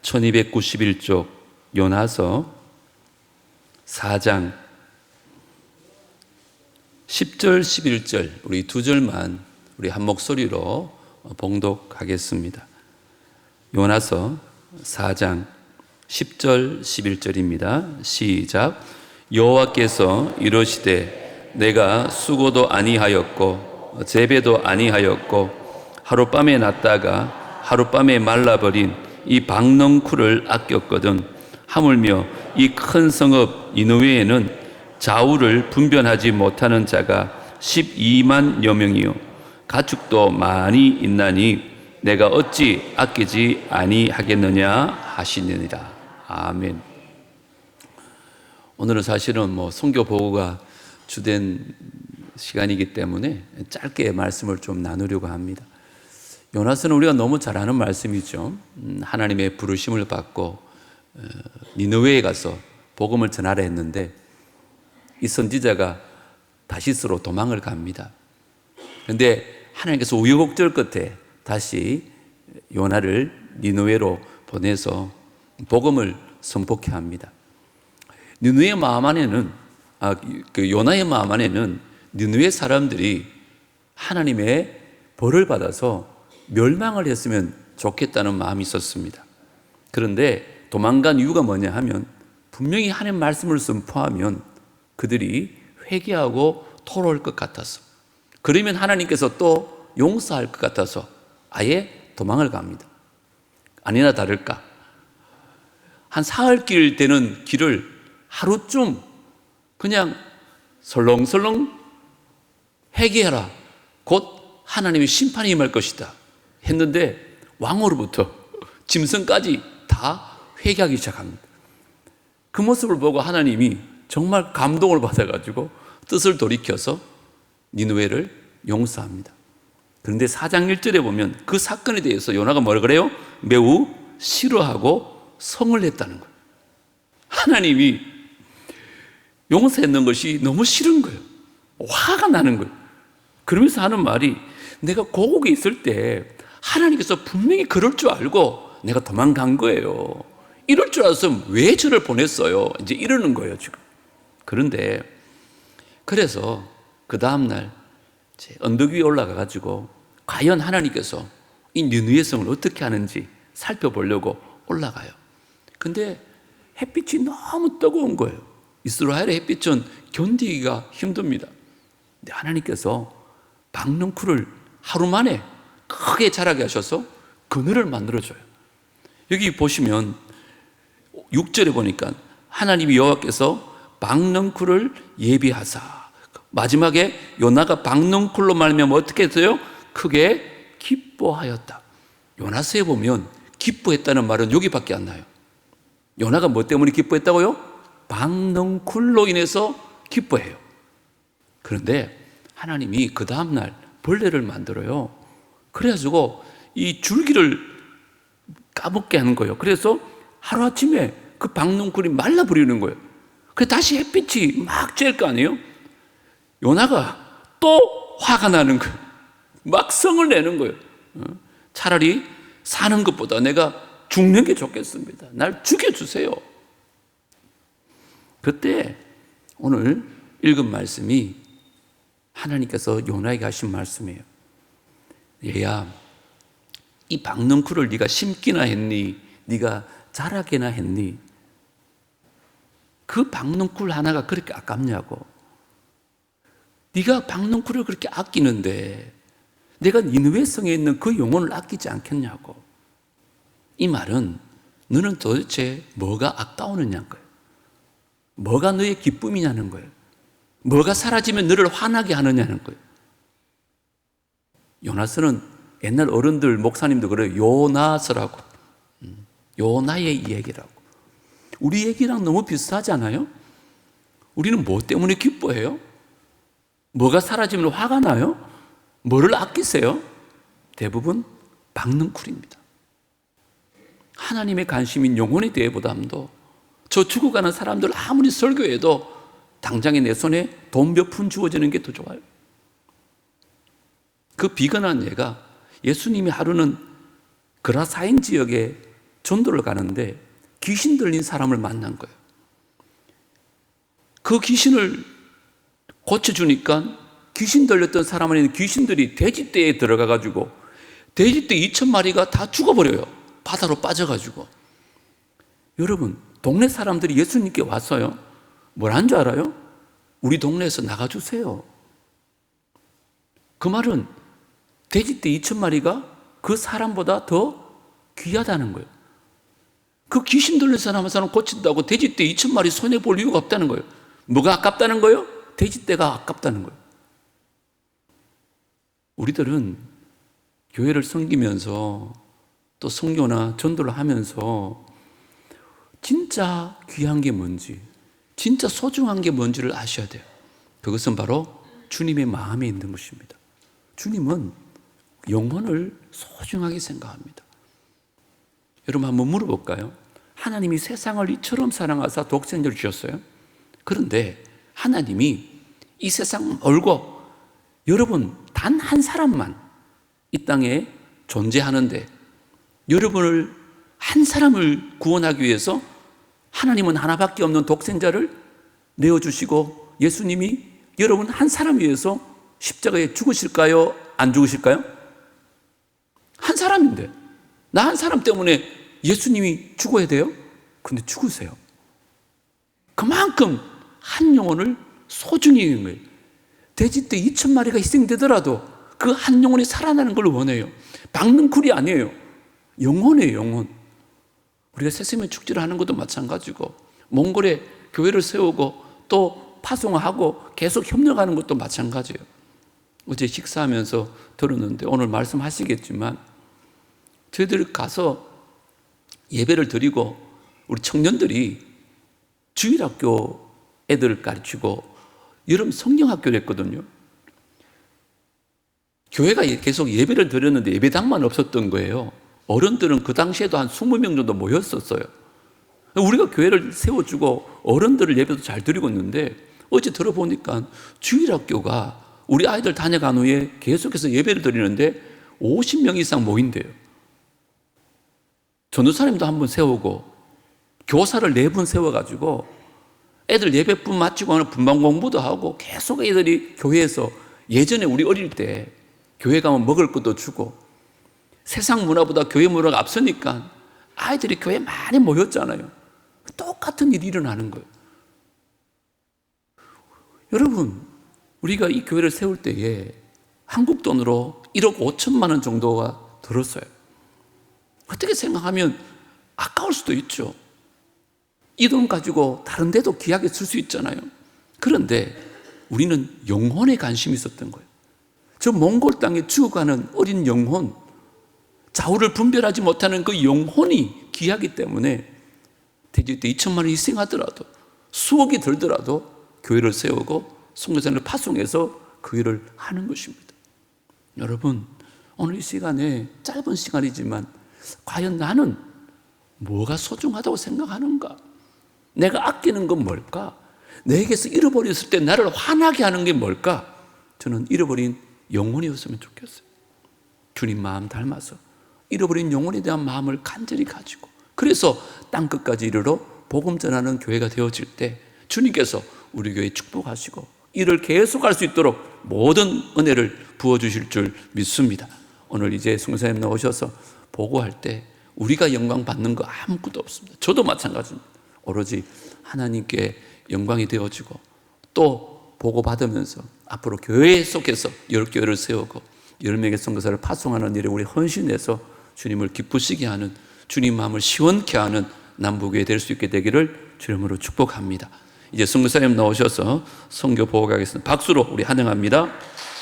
1291쪽 요나서 4장 10절 11절 우리 두 절만 우리 한 목소리로 봉독하겠습니다. 요나서 4장 10절 11절입니다. 시작. 여호와께서 이르시되 내가 수고도 아니하였고 재배도 아니하였고 하룻밤에 났다가 하룻밤에 말라버린 이 박넝쿨을 아꼈거든. 하물며 이 큰 성읍 니느웨에는 좌우를 분별하지 못하는 자가 12만여 명이요 가축도 많이 있나니 내가 어찌 아끼지 아니하겠느냐 하시느니라. 아멘. 오늘은 사실은 선교 보고가 주된 시간이기 때문에 짧게 말씀을 좀 나누려고 합니다. 요나서는 우리가 너무 잘 아는 말씀이죠. 하나님의 부르심을 받고 니느웨에 가서 복음을 전하려 했는데 이 선지자가 다시스로 도망을 갑니다. 그런데 하나님께서 우여곡절 끝에 다시 요나를 니느웨로 보내서 복음을 선포케 합니다. 니느웨의 마음 안에는 요나의 마음 안에는 니느웨 사람들이 하나님의 벌을 받아서 멸망을 했으면 좋겠다는 마음이 있었습니다. 그런데 도망간 이유가 뭐냐 하면 분명히 하나님 말씀을 선포하면 그들이 회개하고 돌아올 것 같아서, 그러면 하나님께서 또 용서할 것 같아서 아예 도망을 갑니다. 아니나 다를까 한 사흘길 되는 길을 하루쯤 그냥 설렁설렁 회개하라, 곧 하나님의 심판이 임할 것이다 했는데 왕으로부터 짐승까지 다 회개하기 시작합니다. 그 모습을 보고 하나님이 정말 감동을 받아가지고 뜻을 돌이켜서 니느웨를 용서합니다. 그런데 4장 1절에 보면 그 사건에 대해서 요나가 뭐라 그래요? 매우 싫어하고 성을 냈다는 거예요. 하나님이 용서했는 것이 너무 싫은 거예요. 화가 나는 거예요. 그러면서 하는 말이, 내가 고국에 있을 때 하나님께서 분명히 그럴 줄 알고 내가 도망간 거예요. 이럴 줄 알았으면 왜 저를 보냈어요? 이제 이러는 거예요, 지금. 그런데 그래서 그 다음날 언덕 위에 올라가가지고 과연 하나님께서 이 니느웨 성을 어떻게 하는지 살펴보려고 올라가요. 근데 햇빛이 너무 뜨거운 거예요. 이스라엘의 햇빛은 견디기가 힘듭니다. 근데 하나님께서 박넝쿨을 하루 만에 크게 자라게 하셔서 그늘을 만들어줘요. 여기 보시면 6절에 보니까 하나님이 여호와께서 박넝쿨을 예비하사, 마지막에 요나가 박넝쿨로 말미암아 어떻게 했어요? 크게 기뻐하였다. 요나서에 보면 기뻐했다는 말은 여기밖에 안 나요. 요나가 뭐 때문에 기뻐했다고요? 박넝쿨로 인해서 기뻐해요. 그런데 하나님이 그 다음날 벌레를 만들어요. 그래가지고 이 줄기를 까먹게 하는 거예요. 그래서 하루아침에 그 박넝쿨이 말라버리는 거예요. 그래서 다시 햇빛이 막 쬐을 거 아니에요? 요나가 또 화가 나는 거예요. 막 성을 내는 거예요. 차라리 사는 것보다 내가 죽는 게 좋겠습니다. 날 죽여주세요. 그때 오늘 읽은 말씀이 하나님께서 요나에게 하신 말씀이에요. 얘야, 이 박넝쿨을 네가 심기나 했니? 네가 자라게나 했니? 그 박넝쿨 하나가 그렇게 아깝냐고. 네가 박넝쿨을 그렇게 아끼는데 내가 니느웨 성에 있는 그 영혼을 아끼지 않겠냐고. 이 말은 너는 도대체 뭐가 아까우느냐는 거예요. 뭐가 너의 기쁨이냐는 거예요. 뭐가 사라지면 너를 화나게 하느냐는 거예요. 요나서는 옛날 어른들, 목사님도 그래요. 요나서라고. 요나의 이야기라고. 우리 얘기랑 너무 비슷하지 않아요? 우리는 뭐 때문에 기뻐해요? 뭐가 사라지면 화가 나요? 뭐를 아끼세요? 대부분 박넝쿨입니다. 하나님의 관심인 영혼에 대해 보담도, 저 죽어가는 사람들 아무리 설교해도 당장에 내 손에 돈 몇 푼 주어지는 게 더 좋아요. 그 비건한 예가 예수님이 하루는 그라사인 지역에 전도를 가는데 귀신 들린 사람을 만난 거예요. 그 귀신을 고쳐주니까 귀신 들렸던 사람 안에 있는 귀신들이 돼지떼에 들어가가지고 돼지떼 2,000마리가 다 죽어버려요. 바다로 빠져가지고. 여러분, 동네 사람들이 예수님께 왔어요. 뭘 한 줄 알아요? 우리 동네에서 나가주세요. 그 말은 돼지떼 2,000마리가 그 사람보다 더 귀하다는 거예요. 그 귀신 들린 사람 한 사람 고친다고 돼지떼 2,000마리 손해볼 이유가 없다는 거예요. 뭐가 아깝다는 거예요? 돼지떼가 아깝다는 거예요. 우리들은 교회를 섬기면서 또 선교나 전도를 하면서 진짜 귀한 게 뭔지, 진짜 소중한 게 뭔지를 아셔야 돼요. 그것은 바로 주님의 마음에 있는 것입니다. 주님은 영혼을 소중하게 생각합니다. 여러분 한번 물어볼까요? 하나님이 세상을 이처럼 사랑하사 독생자를 주셨어요. 그런데 하나님이 이 세상 멀고 여러분 단 한 사람만 이 땅에 존재하는데 여러분을 한 사람을 구원하기 위해서 하나님은 하나밖에 없는 독생자를 내어주시고 예수님이 여러분 한 사람 위해서 십자가에 죽으실까요? 안 죽으실까요? 한 사람인데 나 한 사람 때문에 예수님이 죽어야 돼요? 근데 죽으세요. 그만큼 한 영혼을 소중히 여기는 거예요. 돼지떼 2,000마리가 희생되더라도 그 한 영혼이 살아나는 걸 원해요. 박는 굴이 아니에요. 영혼이에요, 영혼. 우리가 새세면 축제를 하는 것도 마찬가지고 몽골에 교회를 세우고 또 파송하고 계속 협력하는 것도 마찬가지예요. 어제 식사하면서 들었는데 오늘 말씀하시겠지만 저희들 가서 예배를 드리고 우리 청년들이 주일학교 애들을 가르치고 여름 성경학교를 했거든요. 교회가 계속 예배를 드렸는데 예배당만 없었던 거예요. 어른들은 그 당시에도 한 20명 정도 모였었어요. 우리가 교회를 세워주고 어른들을 예배도 잘 드리고 있는데 어제 들어보니까 주일학교가 우리 아이들 다녀간 후에 계속해서 예배를 드리는데 50명 이상 모인대요. 전도사님도 한 번 세우고 교사를 4분 세워가지고 애들 예배분 마치고 분방 공부도 하고 계속 애들이 교회에서 예전에 우리 어릴 때 교회 가면 먹을 것도 주고 세상 문화보다 교회 문화가 앞서니까 아이들이 교회에 많이 모였잖아요. 똑같은 일이 일어나는 거예요. 여러분, 우리가 이 교회를 세울 때에 한국 돈으로 1억 5천만 원 정도가 들었어요. 어떻게 생각하면 아까울 수도 있죠. 이 돈 가지고 다른 데도 귀하게 쓸 수 있잖아요. 그런데 우리는 영혼에 관심이 있었던 거예요. 저 몽골 땅에 죽어가는 어린 영혼, 좌우를 분별하지 못하는 그 영혼이 귀하기 때문에 돼지떼 2,000마리 희생하더라도 수억이 들더라도 교회를 세우고 선교사를 파송해서 그 일을 하는 것입니다. 여러분, 오늘 이 시간에 짧은 시간이지만 과연 나는 뭐가 소중하다고 생각하는가? 내가 아끼는 건 뭘까? 내게서 잃어버렸을 때 나를 화나게 하는 게 뭘까? 저는 잃어버린 영혼이었으면 좋겠어요. 주님 마음 닮아서 잃어버린 영혼에 대한 마음을 간절히 가지고 그래서 땅끝까지 이르러 복음 전하는 교회가 되어질 때 주님께서 우리 교회 축복하시고 이를 계속할 수 있도록 모든 은혜를 부어주실 줄 믿습니다. 오늘 이제 선교사님 나오셔서 보고할 때 우리가 영광 받는 거 아무것도 없습니다. 저도 마찬가지입니다. 오로지 하나님께 영광이 되어지고 또 보고받으면서 앞으로 교회 속에서 10교회를 세우고 10명의 선교사를 파송하는 일에 우리 헌신해서 주님을 기쁘시게 하는 주님 마음을 시원케 하는 남부교회 될 수 있게 되기를 주님으로 축복합니다. 이제 선교사님 나오셔서 선교 보고 가겠습니다. 박수로 우리 환영합니다.